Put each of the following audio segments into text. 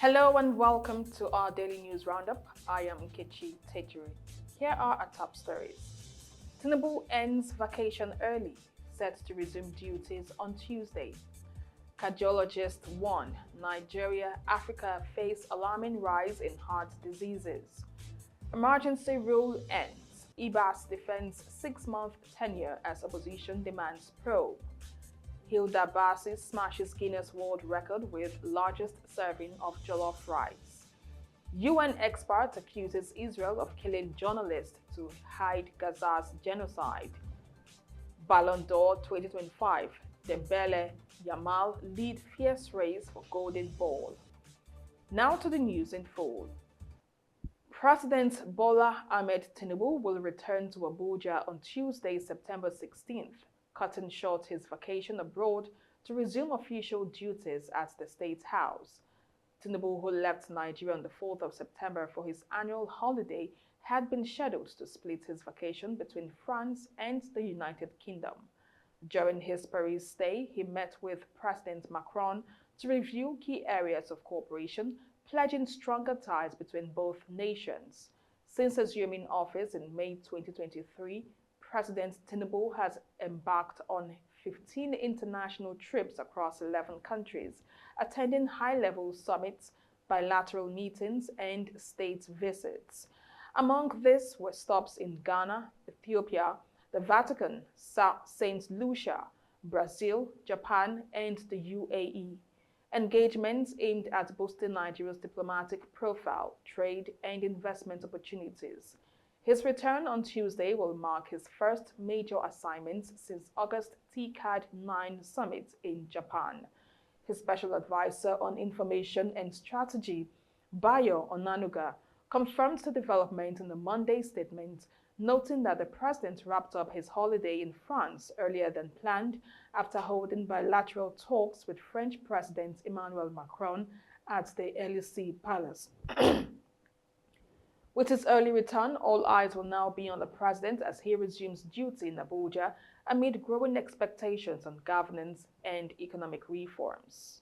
Hello and welcome to our daily news roundup. I am Nkechi Tejuri. Here are our top stories. Tinubu ends vacation early, set to resume duties on Tuesday. Cardiologist warn Nigeria, Africa face alarming rise in heart diseases. Emergency rule ends. Ibas defends 6-month tenure as opposition demands probe. Hilda Basi smashes Guinness World Record with largest serving of jollof rice. UN expert accuses Israel of killing journalists to hide Gaza's genocide. Ballon d'Or 2025, Dembele, Yamal lead fierce race for Golden Ball. Now to the news in full. President Bola Ahmed Tinubu will return to Abuja on Tuesday, September 16th, cutting short his vacation abroad to resume official duties at the State House. Tinubu, who left Nigeria on the 4th of September for his annual holiday, had been scheduled to split his vacation between France and the United Kingdom. During his Paris stay, he met with President Macron to review key areas of cooperation, pledging stronger ties between both nations. Since assuming office in May 2023, President Tinubu has embarked on 15 international trips across 11 countries, attending high-level summits, bilateral meetings, and state visits. Among these were stops in Ghana, Ethiopia, the Vatican, St. Lucia, Brazil, Japan, and the UAE. Engagements aimed at boosting Nigeria's diplomatic profile, trade, and investment opportunities. His return on Tuesday will mark his first major assignment since August TCAD 9 summit in Japan. His special advisor on information and strategy, Bayo Onanuga, confirmed the development in a Monday statement, noting that the president wrapped up his holiday in France earlier than planned after holding bilateral talks with French President Emmanuel Macron at the Élysée Palace. With his early return, all eyes will now be on the president as he resumes duty in Abuja amid growing expectations on governance and economic reforms.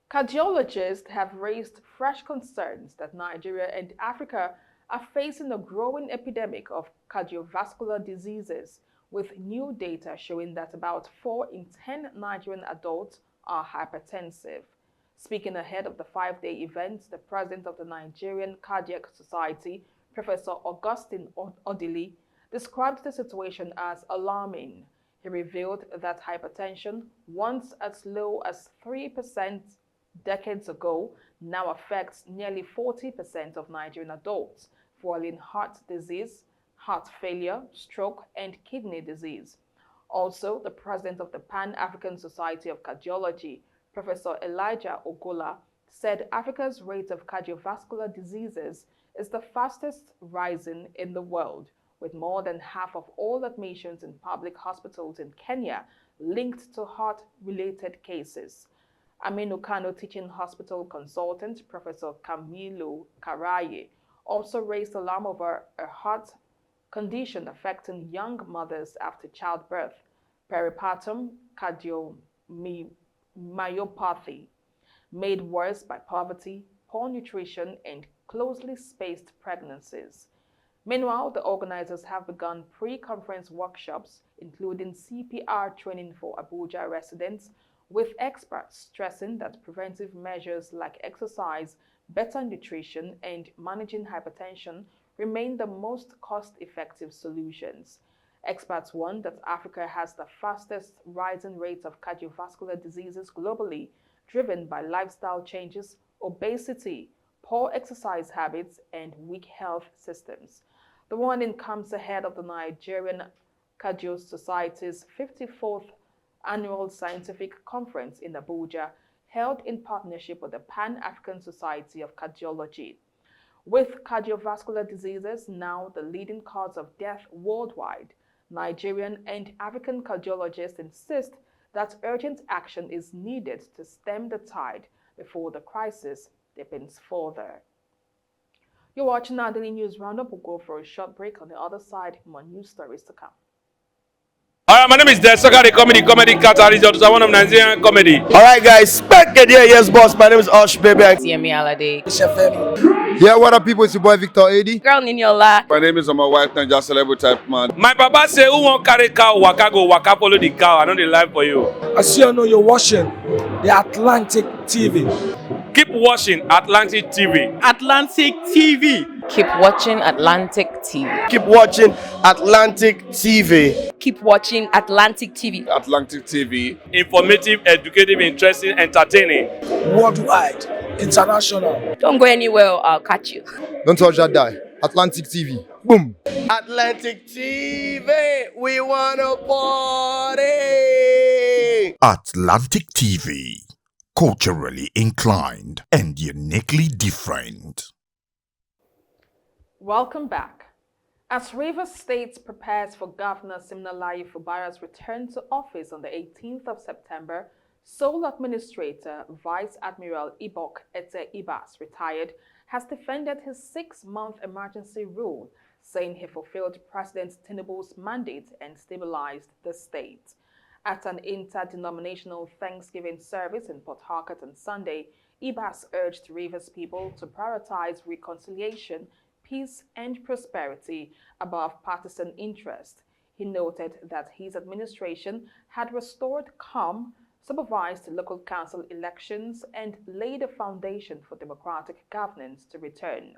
Cardiologists have raised fresh concerns that Nigeria and Africa are facing a growing epidemic of cardiovascular diseases, with new data showing that about 4 in 10 Nigerian adults are hypertensive. Speaking ahead of the 5-day event, the president of the Nigerian Cardiac Society, Professor Augustine Odili, described the situation as alarming. He revealed that hypertension, once as low as 3% decades ago, now affects nearly 40% of Nigerian adults, fueling heart disease, heart failure, stroke, and kidney disease. Also, the president of the Pan-African Society of Cardiology, Professor Elijah Ogola, said Africa's rate of cardiovascular diseases is the fastest rising in the world, with more than half of all admissions in public hospitals in Kenya linked to heart-related cases. Aminu Kano Teaching Hospital consultant, Professor Camilo Karaye, also raised alarm over a heart condition affecting young mothers after childbirth, peripartum cardiomyopathy, made worse by poverty, poor nutrition, and closely spaced pregnancies. Meanwhile, the organizers have begun pre-conference workshops, including CPR training for Abuja residents, with experts stressing that preventive measures like exercise, better nutrition, and managing hypertension remain the most cost-effective solutions. Experts warn that Africa has the fastest rising rate of cardiovascular diseases globally, driven by lifestyle changes, obesity, poor exercise habits, and weak health systems. The warning comes ahead of the Nigerian Cardio Society's 54th annual scientific conference in Abuja, held in partnership with the Pan-African Society of Cardiology. With cardiovascular diseases now the leading cause of death worldwide, Nigerian and African cardiologists insist that urgent action is needed to stem the tide before the crisis deepens further. You're watching our daily news roundup. We'll go for a short break. On the other side, more news stories to come. My name is Desoka, the comedy catalyst of one of Nigerian comedy. Alright guys, back again, yes boss, my name is Osh baby. CME Alade. Yeah, what up people, it's your boy Victor AD. Girl Niniola. My name is my wife, Naija Celebrity type man. My papa say, who won't carry cow, waka go, waka follow the cow. I know the life for you. I see you know you're watching the Atlantic TV. Keep watching Atlantic TV. Atlantic TV. Keep watching Atlantic TV. Keep watching Atlantic TV. Keep watching Atlantic TV. Atlantic TV. Informative, educative, interesting, entertaining. Worldwide, international. Don't go anywhere or I'll catch you. Don't touch that die. Atlantic TV. Boom. Atlantic TV, we wanna party. Atlantic TV, culturally inclined and uniquely different. Welcome back. As Rivers State prepares for Governor Siminalayi Fubara's return to office on the 18th of September, Sole Administrator Vice Admiral Ibok Ete Ibas, retired, has defended his 6-month emergency rule, saying he fulfilled President Tinubu's mandate and stabilized the state. At an interdenominational Thanksgiving service in Port Harcourt on Sunday, Ibas urged Rivers people to prioritize reconciliation, peace and prosperity above partisan interest. He noted that his administration had restored calm, supervised local council elections, and laid a foundation for democratic governance to return.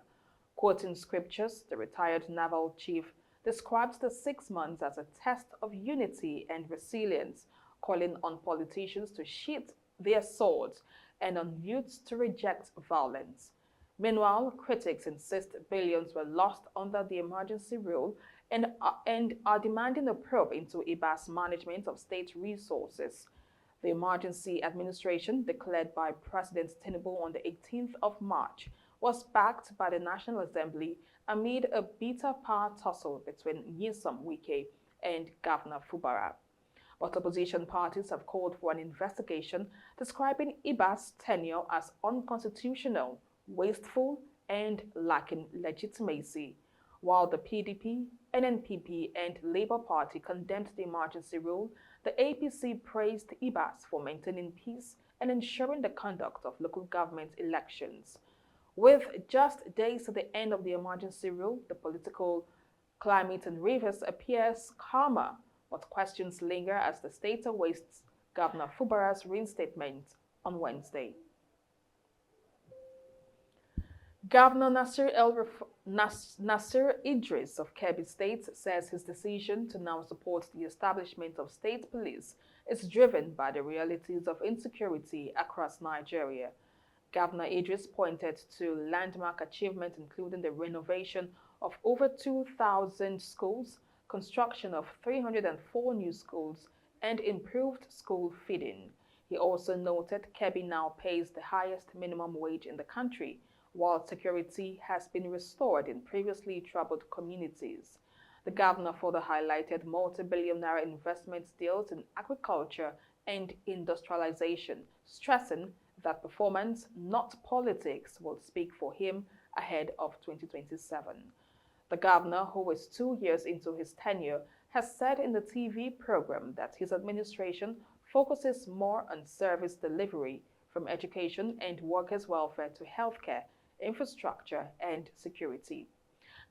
Quoting scriptures, the retired naval chief describes the 6 months as a test of unity and resilience, calling on politicians to sheath their swords and on youths to reject violence. Meanwhile, critics insist billions were lost under the emergency rule and are demanding a probe into Ibas' management of state resources. The emergency administration, declared by President Tinubu on the 18th of March, was backed by the National Assembly amid a bitter power tussle between Nyesom Wike and Governor Fubara. But opposition parties have called for an investigation, describing Ibas' tenure as unconstitutional, wasteful, and lacking legitimacy. While the PDP, NNPP, and Labour Party condemned the emergency rule, the APC praised Ibas for maintaining peace and ensuring the conduct of local government elections. With just days to the end of the emergency rule, the political climate in Rivers appears calmer, but questions linger as the state awaits Governor Fubara's reinstatement on Wednesday. Governor Nasir Idris of Kebbi State says his decision to now support the establishment of state police is driven by the realities of insecurity across Nigeria. Governor Idris pointed to landmark achievements including the renovation of over 2,000 schools, construction of 304 new schools, and improved school feeding. He also noted Kebbi now pays the highest minimum wage in the country, while security has been restored in previously troubled communities. The governor further highlighted multi-billion naira investment deals in agriculture and industrialization, stressing that performance, not politics, will speak for him ahead of 2027. The governor, who is 2 years into his tenure, has said in the TV program that his administration focuses more on service delivery, from education and workers' welfare to healthcare, infrastructure, and security.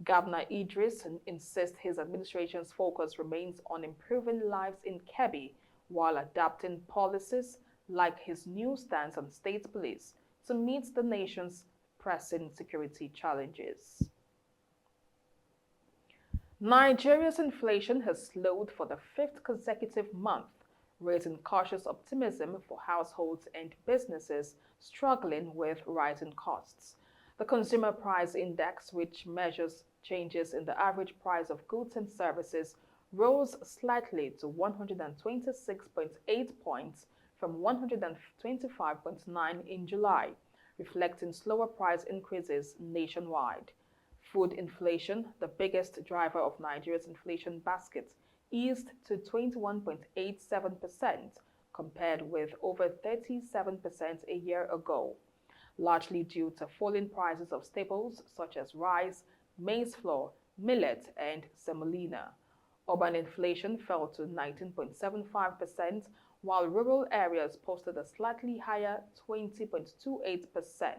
Governor Idris insists his administration's focus remains on improving lives in Kebbi while adapting policies like his new stance on state police to meet the nation's pressing security challenges. Nigeria's inflation has slowed for the 5th consecutive month, raising cautious optimism for households and businesses struggling with rising costs. The Consumer Price Index, which measures changes in the average price of goods and services, rose slightly to 126.8 points from 125.9 in July, reflecting slower price increases nationwide. Food inflation, the biggest driver of Nigeria's inflation basket, eased to 21.87%, compared with over 37% a year ago, largely due to falling prices of staples such as rice, maize flour, millet, and semolina. Urban inflation fell to 19.75%, while rural areas posted a slightly higher 20.28%,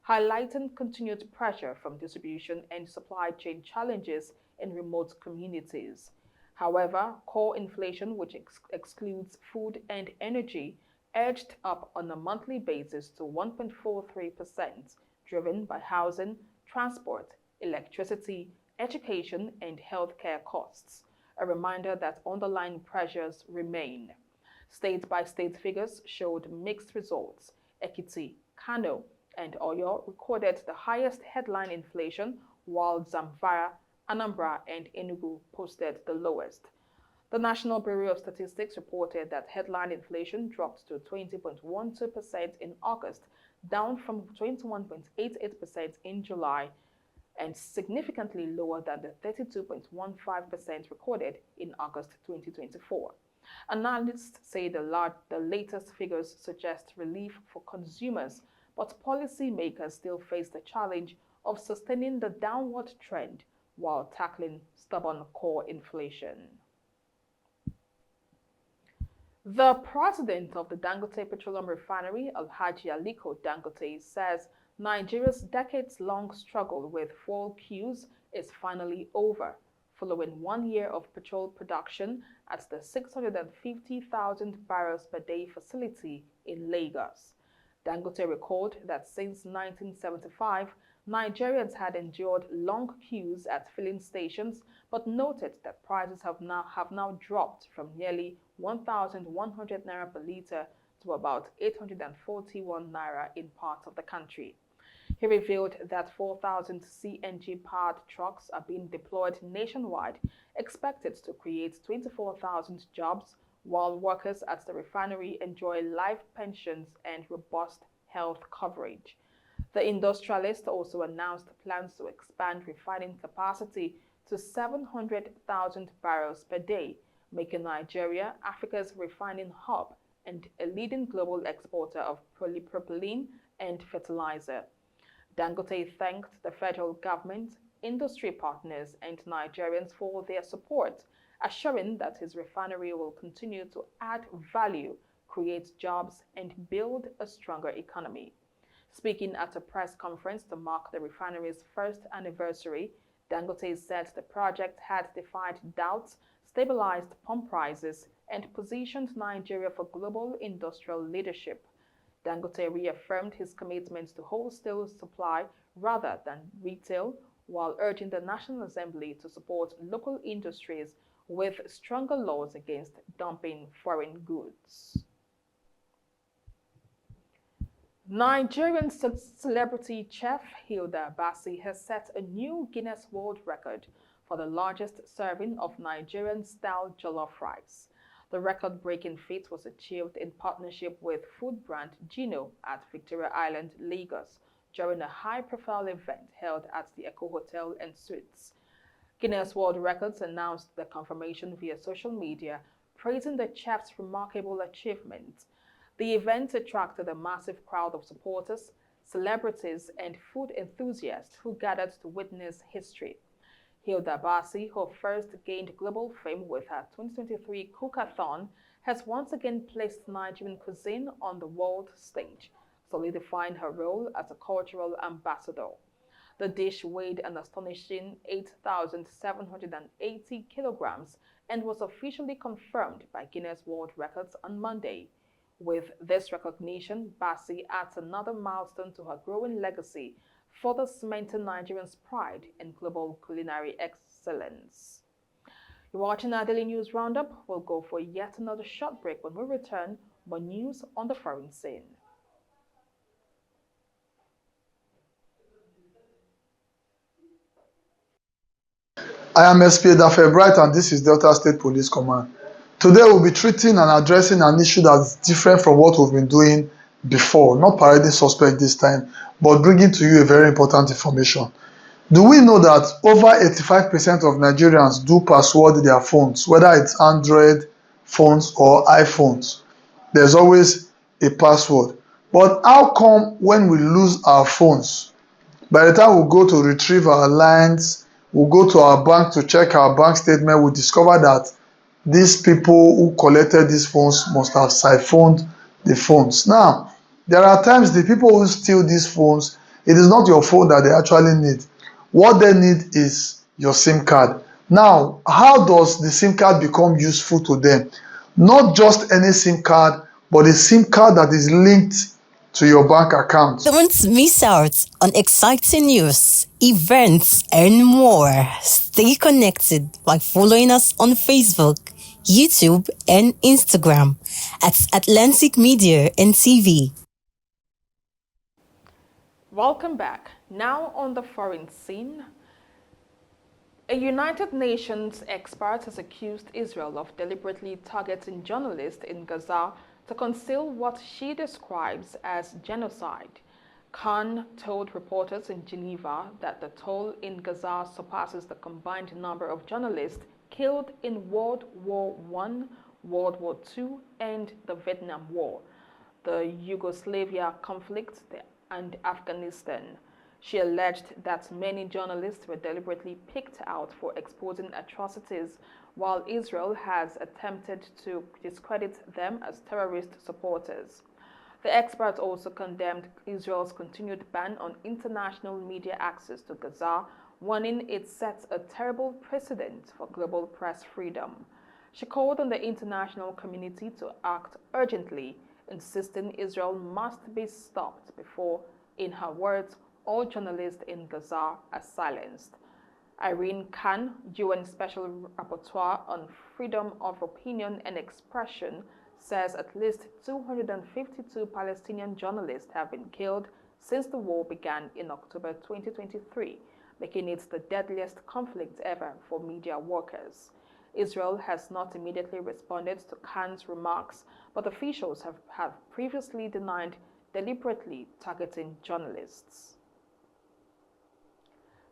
highlighting continued pressure from distribution and supply chain challenges in remote communities. However, core inflation, which excludes food and energy, edged up on a monthly basis to 1.43%, driven by housing, transport, electricity, education, and healthcare costs. A reminder that underlying pressures remain. State-by-state figures showed mixed results. Ekiti, Kano, and Oyo recorded the highest headline inflation, while Zamfara, Anambra, and Enugu posted the lowest. The National Bureau of Statistics reported that headline inflation dropped to 20.12% in August, down from 21.88% in July, and significantly lower than the 32.15% recorded in August 2024. Analysts say the latest figures suggest relief for consumers, but policymakers still face the challenge of sustaining the downward trend while tackling stubborn core inflation. The president of the Dangote Petroleum Refinery, Alhaji Aliko Dangote, says Nigeria's decades-long struggle with fuel queues is finally over, following 1 year of petrol production at the 650,000 barrels per day facility in Lagos. Dangote recalled that since 1975, Nigerians had endured long queues at filling stations, but noted that prices have now dropped from nearly 1,100 naira per litre to about 841 naira in parts of the country. He revealed that 4,000 CNG-powered trucks are being deployed nationwide, expected to create 24,000 jobs, while workers at the refinery enjoy life pensions and robust health coverage. The industrialist also announced plans to expand refining capacity to 700,000 barrels per day, making Nigeria Africa's refining hub and a leading global exporter of polypropylene and fertilizer. Dangote thanked the federal government, industry partners, and Nigerians for their support, assuring that his refinery will continue to add value, create jobs, and build a stronger economy. Speaking at a press conference to mark the refinery's first anniversary, Dangote said the project had defied doubts, stabilized pump prices, and positioned Nigeria for global industrial leadership. Dangote reaffirmed his commitment to wholesale supply rather than retail, while urging the National Assembly to support local industries with stronger laws against dumping foreign goods. Nigerian celebrity chef Hilda Bassi has set a new Guinness World Record for the largest serving of Nigerian-style jollof rice. The record-breaking feat was achieved in partnership with food brand Gino at Victoria Island, Lagos, during a high-profile event held at the Eco Hotel and Suites. Guinness World Records announced the confirmation via social media, praising the chef's remarkable achievement. The event attracted a massive crowd of supporters, celebrities, and food enthusiasts who gathered to witness history. Hilda Bassi, who first gained global fame with her 2023 Cookathon, has once again placed Nigerian cuisine on the world stage, solidifying her role as a cultural ambassador. The dish weighed an astonishing 8,780 kilograms and was officially confirmed by Guinness World Records on Monday. With this recognition, Bassi adds another milestone to her growing legacy, further cementing Nigerians' pride in global culinary excellence. You're watching our Daily News Roundup. We'll go for yet another short break. When we return, more news on the foreign scene. I am SP Dafe Bright and this is Delta State Police Command. Today we'll be treating and addressing an issue that's different from what we've been doing before, not parading suspect this time, but bringing to you a very important information. Do we know that over 85% of Nigerians do password their phones, whether it's Android phones or iPhones? There's always a password. But how come when we lose our phones, by the time we go to retrieve our lines, we go to our bank to check our bank statement, we discover that these people who collected these phones must have siphoned the phones. Now, there are times the people who steal these phones, it is not your phone that they actually need. What they need is your SIM card. Now, how does the SIM card become useful to them? Not just any SIM card, but a SIM card that is linked to your bank account. Don't miss out on exciting news, events, and more. Stay connected by following us on Facebook, YouTube, and Instagram at Atlantic Media and TV. Welcome back. Now on the foreign scene, a United Nations expert has accused Israel of deliberately targeting journalists in Gaza to conceal what she describes as genocide. Khan told reporters in Geneva that the toll in Gaza surpasses the combined number of journalists killed in World War I, World War II, and the Vietnam War, the Yugoslavia conflict, and Afghanistan. She alleged that many journalists were deliberately picked out for exposing atrocities, while Israel has attempted to discredit them as terrorist supporters. The expert also condemned Israel's continued ban on international media access to Gaza, warning it sets a terrible precedent for global press freedom. She called on the international community to act urgently, insisting Israel must be stopped before, in her words, all journalists in Gaza are silenced. Irene Khan, UN Special Rapporteur on Freedom of Opinion and Expression, says at least 252 Palestinian journalists have been killed since the war began in October 2023, making it the deadliest conflict ever for media workers. Israel has not immediately responded to Khan's remarks, but officials have previously denied deliberately targeting journalists.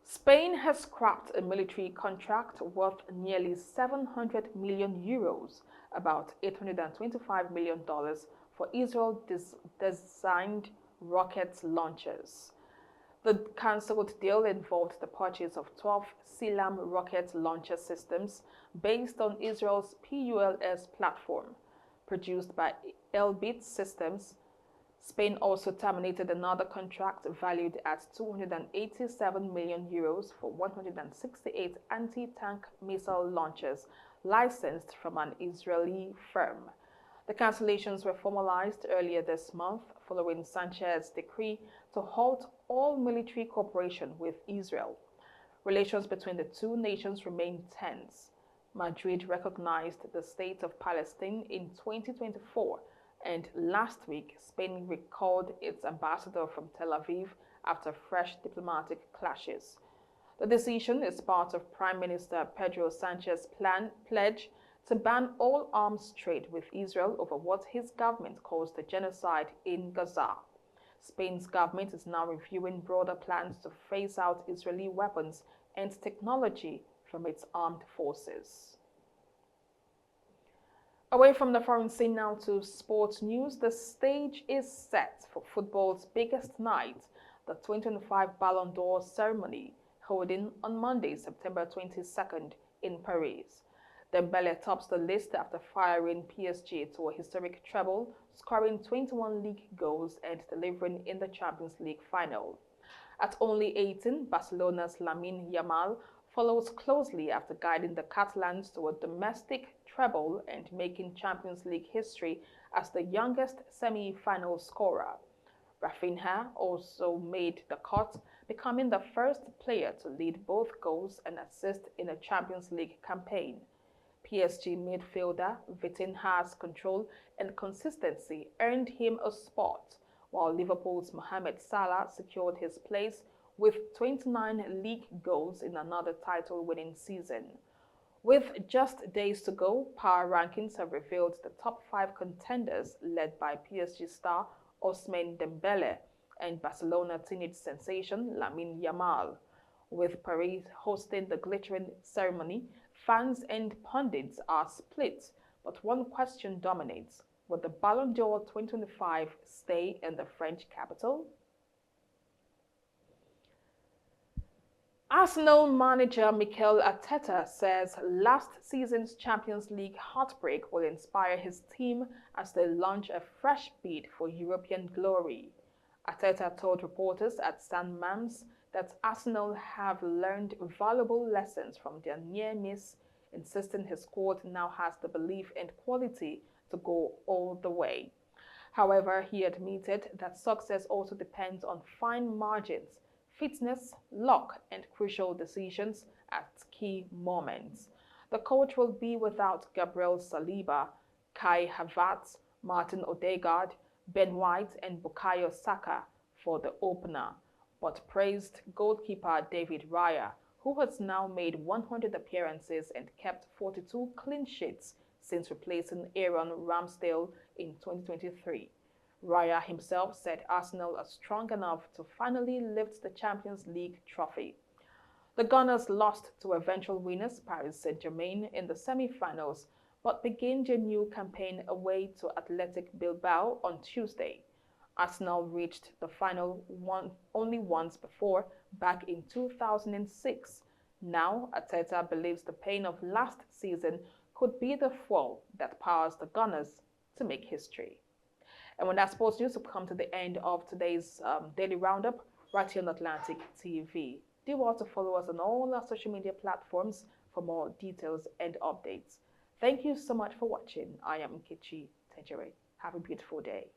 Spain has scrapped a military contract worth nearly 700 million euros, about $825 million, for Israel-designed rocket launchers. The cancelled deal involved the purchase of 12 Selam rocket launcher systems based on Israel's PULS platform. Produced by Elbit Systems, Spain also terminated another contract valued at 287 million euros for 168 anti-tank missile launchers licensed from an Israeli firm. The cancellations were formalized earlier this month following Sanchez's decree to halt all military cooperation with Israel. Relations between the two nations remain tense. Madrid recognized the State of Palestine in 2024, and last week Spain recalled its ambassador from Tel Aviv after fresh diplomatic clashes. The decision is part of Prime Minister Pedro Sanchez's pledge to ban all arms trade with Israel over what his government calls the genocide in Gaza. Spain's government is now reviewing broader plans to phase out Israeli weapons and technology from its armed forces. Away from the foreign scene now to sports news, the stage is set for football's biggest night, the 2025 Ballon d'Or ceremony, holding on Monday, September 22nd in Paris. Dembele tops the list after firing PSG to a historic treble, scoring 21 league goals and delivering in the Champions League final. At only 18, Barcelona's Lamine Yamal follows closely after guiding the Catalans to a domestic treble and making Champions League history as the youngest semi-final scorer. Rafinha also made the cut, becoming the first player to lead both goals and assists in a Champions League campaign. PSG midfielder Vitinha's control and consistency earned him a spot, while Liverpool's Mohamed Salah secured his place with 29 league goals in another title-winning season. With just days to go, power rankings have revealed the top 5 contenders led by PSG star Ousmane Dembele and Barcelona teenage sensation Lamine Yamal. With Paris hosting the glittering ceremony, fans and pundits are split, but one question dominates: will the Ballon d'Or 2025 stay in the French capital? Arsenal manager Mikel Arteta says last season's Champions League heartbreak will inspire his team as they launch a fresh bid for European glory. Arteta told reporters at St. Mam's that Arsenal have learned valuable lessons from their near miss, insisting his squad now has the belief and quality to go all the way. However, he admitted that success also depends on fine margins, fitness, luck, and crucial decisions at key moments. The coach will be without Gabriel Saliba, Kai Havertz, Martin Odegaard, Ben White, and Bukayo Saka for the opener, but praised goalkeeper David Raya, who has now made 100 appearances and kept 42 clean sheets since replacing Aaron Ramsdale in 2023. Raya himself said Arsenal are strong enough to finally lift the Champions League trophy. The Gunners lost to eventual winners Paris Saint-Germain in the semi-finals, but begin their new campaign away to Athletic Bilbao on Tuesday. Arsenal reached the final only once before, back in 2006. Now, Arteta believes the pain of last season could be the fuel that powers the Gunners to make history. And when that sports news, we've come to the end of today's daily roundup right here on Atlantic TV. Do also follow us on all our social media platforms for more details and updates. Thank you so much for watching. I am Nkechi Tejere. Have a beautiful day.